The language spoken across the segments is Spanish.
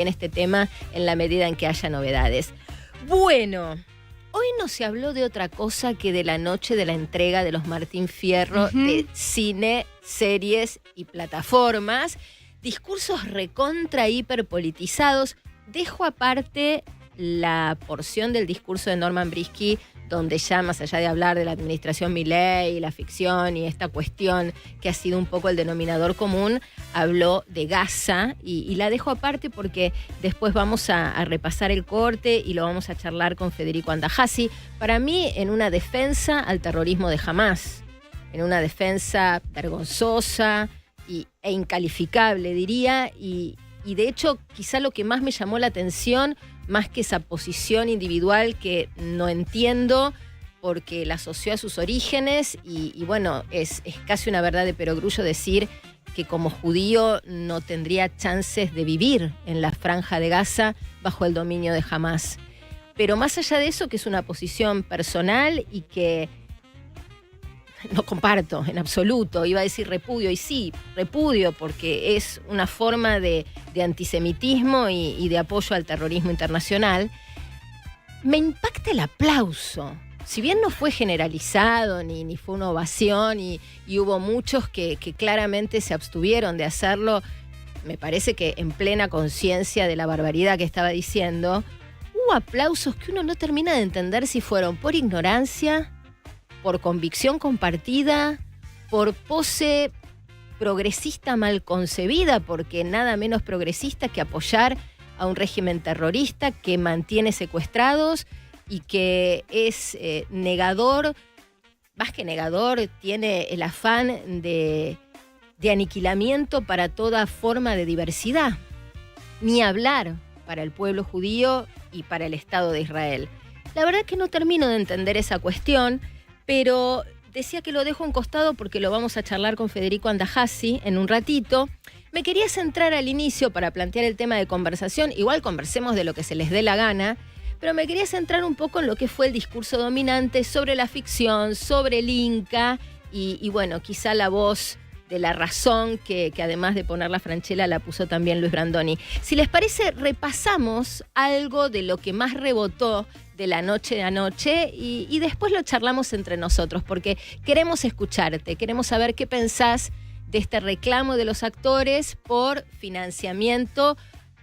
en este tema en la medida en que haya novedades. Bueno, hoy no se habló de otra cosa que de la noche de la entrega de los Martín Fierro de cine, series y plataformas. Discursos recontra hiperpolitizados. Dejo aparte la porción del discurso de Norman Brisky, donde ya más allá de hablar de la administración Milei, la ficción y esta cuestión que ha sido un poco el denominador común, habló de Gaza y la dejo aparte porque después vamos a repasar el corte y lo vamos a charlar con Federico Andajasi. Para mí, en una defensa al terrorismo de Hamás, en una defensa vergonzosa e incalificable, diría, y de hecho quizá lo que más me llamó la atención, más que esa posición individual que no entiendo porque la asoció a sus orígenes y bueno, es casi una verdad de perogrullo decir que como judío no tendría chances de vivir en la franja de Gaza bajo el dominio de Hamás. Pero más allá de eso, que es una posición personal y que no comparto en absoluto, iba a decir repudio, y sí, repudio porque es una forma de antisemitismo y de apoyo al terrorismo internacional. Me impacta el aplauso. Si bien no fue generalizado ni fue una ovación y hubo muchos que claramente se abstuvieron de hacerlo, me parece que en plena conciencia de la barbaridad que estaba diciendo, hubo aplausos que uno no termina de entender si fueron por ignorancia, por convicción compartida, por pose progresista mal concebida, porque nada menos progresista que apoyar a un régimen terrorista que mantiene secuestrados y que es negador, más que negador, tiene el afán de aniquilamiento para toda forma de diversidad. Ni hablar para el pueblo judío y para el Estado de Israel. La verdad que no termino de entender esa cuestión, pero decía que lo dejo a un costado porque lo vamos a charlar con Federico Andajasi en un ratito. Me quería centrar al inicio para plantear el tema de conversación. Igual conversemos de lo que se les dé la gana, pero me quería centrar un poco en lo que fue el discurso dominante sobre la ficción, sobre el Inca y bueno, quizá la voz de la razón que además de poner la franchela la puso también Luis Brandoni. Si les parece, repasamos algo de lo que más rebotó de la noche de anoche y después lo charlamos entre nosotros porque queremos escucharte, queremos saber qué pensás de este reclamo de los actores por financiamiento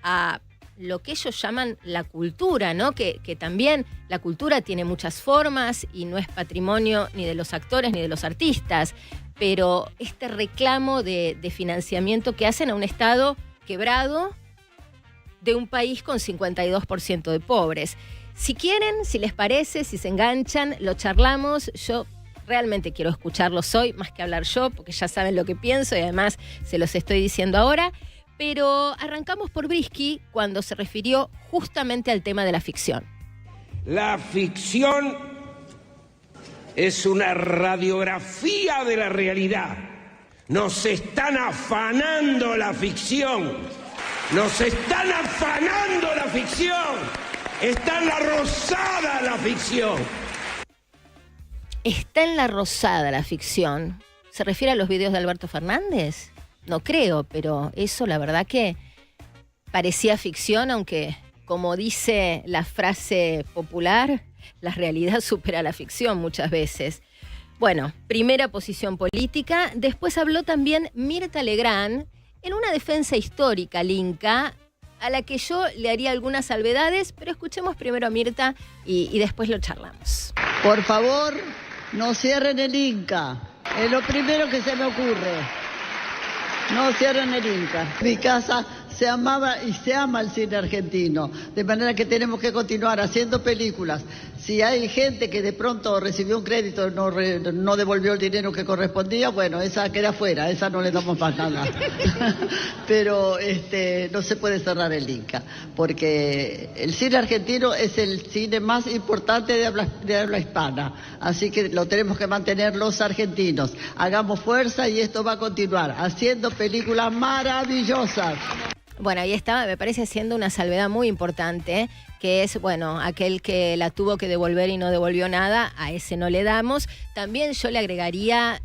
a lo que ellos llaman la cultura, ¿no? Que también la cultura tiene muchas formas y no es patrimonio ni de los actores ni de los artistas, pero este reclamo de financiamiento que hacen a un Estado quebrado de un país con 52% de pobres. Si quieren, si les parece, si se enganchan, lo charlamos. Yo realmente quiero escucharlos hoy, más que hablar yo, porque ya saben lo que pienso y además se los estoy diciendo ahora. Pero arrancamos por Brisky cuando se refirió justamente al tema de la ficción. La ficción es una radiografía de la realidad. Nos están afanando la ficción. Nos están afanando la ficción. Está en la rosada la ficción. ¿Está en la rosada la ficción? ¿Se refiere a los videos de Alberto Fernández? No creo, pero eso la verdad que parecía ficción, aunque como dice la frase popular, la realidad supera la ficción muchas veces. Bueno, primera posición política. Después habló también Mirta Legrand en una defensa histórica al Inca, a la que yo le haría algunas salvedades, pero escuchemos primero a Mirta y después lo charlamos. Por favor, no cierren el Inca. Es lo primero que se me ocurre. No cierren el Inca. Mi casa se amaba y se ama el cine argentino, de manera que tenemos que continuar haciendo películas. Si hay gente que de pronto recibió un crédito y no devolvió el dinero que correspondía, bueno, esa queda fuera, esa no le damos más nada. Pero no se puede cerrar el Inca, porque el cine argentino es el cine más importante de habla hispana, así que lo tenemos que mantener los argentinos. Hagamos fuerza y esto va a continuar, haciendo películas maravillosas. Bueno, ahí estaba, me parece, haciendo una salvedad muy importante, que es, bueno, aquel que la tuvo que devolver y no devolvió nada, a ese no le damos. También yo le agregaría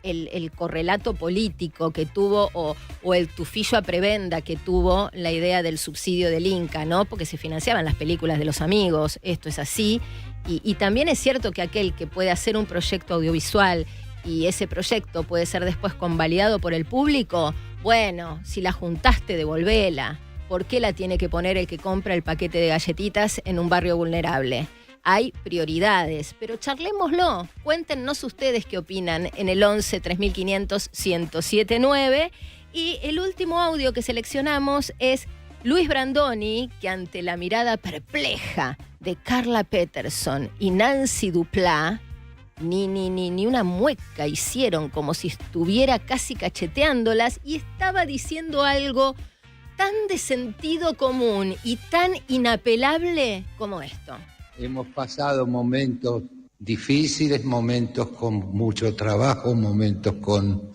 el correlato político que tuvo o el tufillo a prebenda que tuvo la idea del subsidio del Inca, ¿no? Porque se financiaban las películas de los amigos, esto es así. Y también es cierto que aquel que puede hacer un proyecto audiovisual y ese proyecto puede ser después convalidado por el público, bueno, si la juntaste, devolvela. ¿Por qué la tiene que poner el que compra el paquete de galletitas en un barrio vulnerable? Hay prioridades, pero charlémoslo. Cuéntenos ustedes qué opinan en el 11 3500 1079. Y el último audio que seleccionamos es Luis Brandoni, que ante la mirada perpleja de Carla Peterson y Nancy Duplá, ni una mueca hicieron, como si estuviera casi cacheteándolas, y estaba diciendo algo tan de sentido común y tan inapelable como esto. Hemos pasado momentos difíciles, momentos con mucho trabajo, momentos con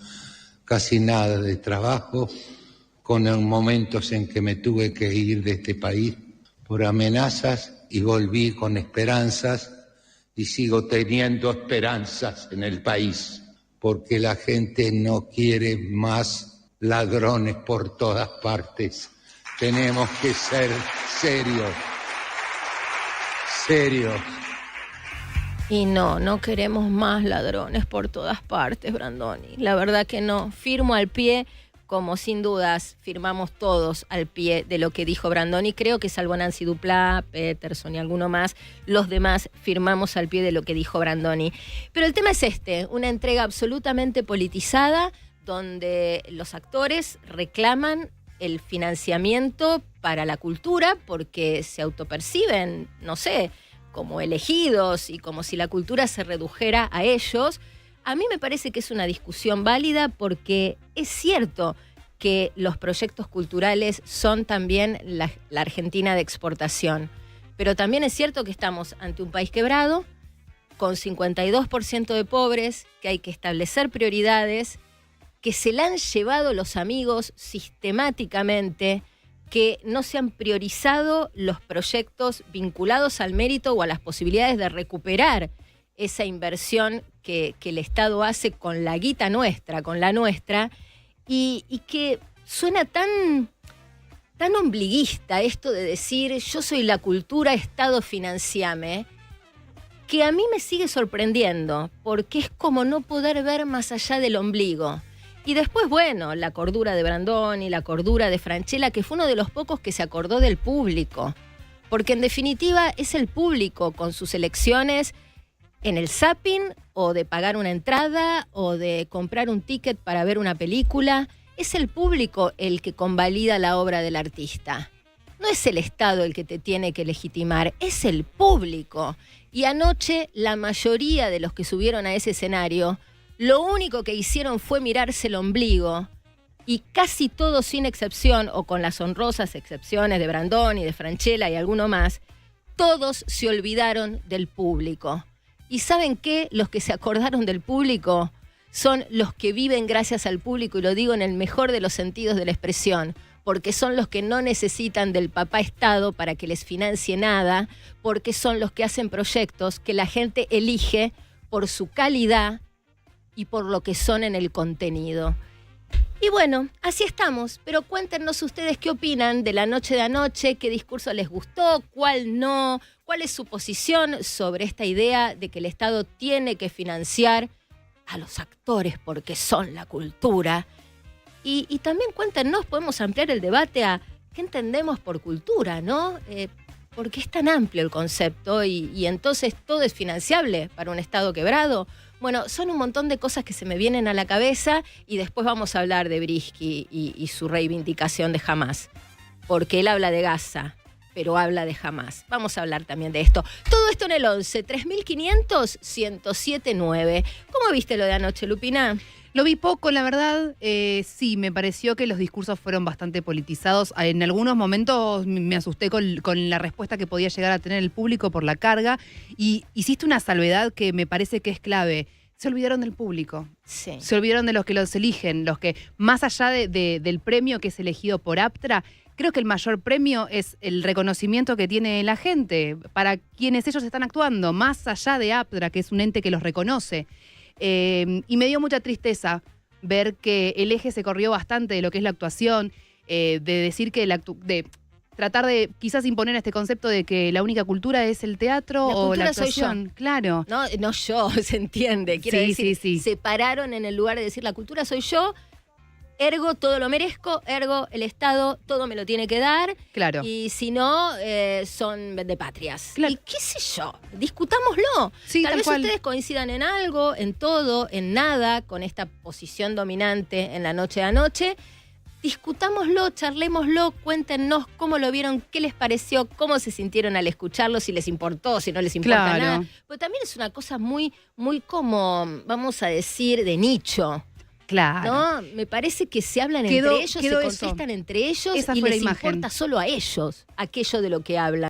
casi nada de trabajo, con momentos en que me tuve que ir de este país por amenazas y volví con esperanzas y sigo teniendo esperanzas en el país, porque la gente no quiere más ladrones por todas partes. Tenemos que ser serios. Y no queremos más ladrones por todas partes, Brandoni. La verdad que no. Firmo al pie, como sin dudas firmamos todos al pie de lo que dijo Brandoni. Creo que salvo Nancy Duplá, Peterson y alguno más, los demás firmamos al pie de lo que dijo Brandoni. Pero el tema es una entrega absolutamente politizada, donde los actores reclaman el financiamiento para la cultura porque se autoperciben, no sé, como elegidos y como si la cultura se redujera a ellos. A mí me parece que es una discusión válida porque es cierto que los proyectos culturales son también la Argentina de exportación, pero también es cierto que estamos ante un país quebrado, con 52% de pobres, que hay que establecer prioridades, que se la han llevado los amigos sistemáticamente, que no se han priorizado los proyectos vinculados al mérito o a las posibilidades de recuperar esa inversión que el Estado hace con la guita nuestra, con la nuestra, y que suena tan ombliguista esto de decir yo soy la cultura, Estado, financiame, que a mí me sigue sorprendiendo, porque es como no poder ver más allá del ombligo. Y después, bueno, la cordura de Brandoni, la cordura de Francella, que fue uno de los pocos que se acordó del público. Porque en definitiva es el público con sus elecciones en el zapping, o de pagar una entrada, o de comprar un ticket para ver una película. Es el público el que convalida la obra del artista. No es el Estado el que te tiene que legitimar, es el público. Y anoche la mayoría de los que subieron a ese escenario, lo único que hicieron fue mirarse el ombligo, y casi todos sin excepción, o con las honrosas excepciones de Brandoni, de Francella y alguno más, todos se olvidaron del público. ¿Y saben qué? Los que se acordaron del público son los que viven gracias al público, y lo digo en el mejor de los sentidos de la expresión, porque son los que no necesitan del papá Estado para que les financie nada, porque son los que hacen proyectos que la gente elige por su calidad y por lo que son en el contenido. Y bueno, así estamos, pero cuéntenos ustedes qué opinan de la noche de anoche, qué discurso les gustó, cuál no, cuál es su posición sobre esta idea de que el Estado tiene que financiar a los actores porque son la cultura. Y también cuéntenos, podemos ampliar el debate a qué entendemos por cultura, ¿no? Porque es tan amplio el concepto y entonces todo es financiable para un Estado quebrado. Bueno, son un montón de cosas que se me vienen a la cabeza, y después vamos a hablar de Brisky y su reivindicación de Hamás, porque él habla de Gaza, pero habla de Hamás. Vamos a hablar también de esto. Todo esto en el 11 3500 1079. ¿Cómo viste lo de anoche, Lupina? Lo vi poco, la verdad. Sí, me pareció que los discursos fueron bastante politizados. En algunos momentos me asusté con la respuesta que podía llegar a tener el público por la carga. Y hiciste una salvedad que me parece que es clave. Se olvidaron del público. Sí. Se olvidaron de los que los eligen, los que, más allá del premio que es elegido por APTRA, creo que el mayor premio es el reconocimiento que tiene la gente para quienes ellos están actuando, más allá de APTRA, que es un ente que los reconoce. Y me dio mucha tristeza ver que el eje se corrió bastante de lo que es la actuación, de decir que de tratar de quizás imponer este concepto de que la única cultura es el teatro o la actuación. Soy yo. Claro. No yo, se entiende. Quiero decir, sí. se pararon en el lugar de decir la cultura soy yo, ergo todo lo merezco, ergo el Estado todo me lo tiene que dar. Claro. Y si no, son vendepatrias. Claro. Y qué sé yo, discutámoslo. Sí, Tal vez cual. ustedes coincidan en algo, en todo, en nada, con esta posición dominante en la noche a noche. Discutámoslo, charlémoslo, cuéntenos cómo lo vieron, qué les pareció, cómo se sintieron al escucharlo, si les importó, si no les importa Claro. nada. Pero también es una cosa muy, muy como, vamos a decir, de nicho. Claro. ¿No? Me parece que se hablan entre ellos, se contestan entre ellos Esa y fue la les imagen. importa solo a ellos aquello de lo que hablan.